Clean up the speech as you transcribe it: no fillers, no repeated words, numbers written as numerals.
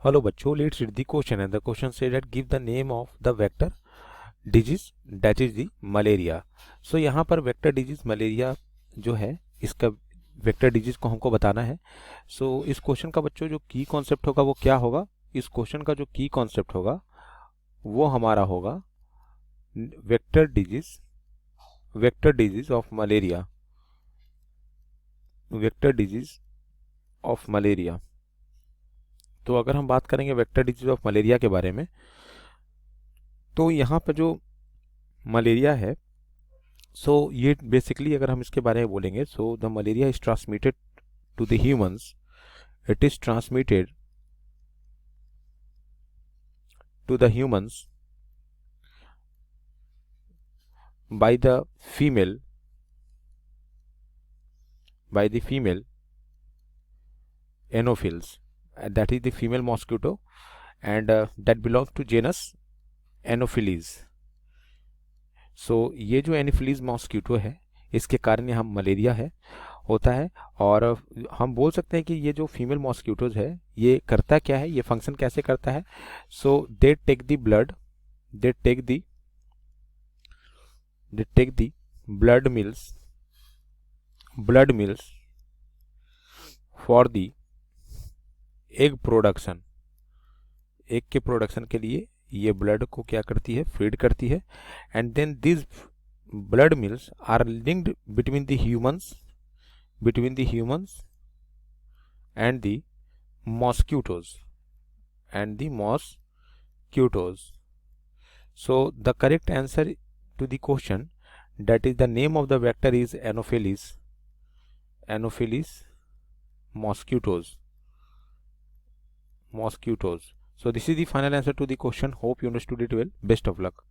Hello बच्चों, let's read the question and the question से that give the name of the vector disease that is the malaria. So यहाँ पर vector disease malaria जो है, इसका vector disease को हमको बताना है। सो इस क्वेश्चन का बच्चों जो की कॉन्सेप्ट होगा वो क्या होगा? इस क्वेश्चन का जो की कॉन्सेप्ट होगा वो हमारा होगा vector disease of malaria, vector disease of malaria. तो अगर हम बात करेंगे वेक्टर डिजीज ऑफ मलेरिया के बारे में, तो यहाँ पर जो मलेरिया है, सो ये बेसिकली अगर हम इसके बारे में बोलेंगे, so the malaria is transmitted to the humans, it is transmitted to the humans by the female anopheles, that is the female mosquito, and that belongs to genus Anopheles. सो ये जो एनोफिलीज मॉस्किटो है, इसके कारण यहाँ malaria है होता है। और हम बोल सकते हैं कि ये जो फीमेल मॉस्किटोज है, ये करता क्या है, ये फंक्शन कैसे करता है? So they take the blood, they take the blood mills for the egg production। Egg के प्रोडक्शन के लिए ये ब्लड को क्या करती है, फीड करती है। And then this blood meals are linked between the humans and the mosquitoes so the correct answer to the question, that is the name of the vector is Anopheles mosquitoes. So this is the final answer to the question. Hope you understood it well. Best of luck.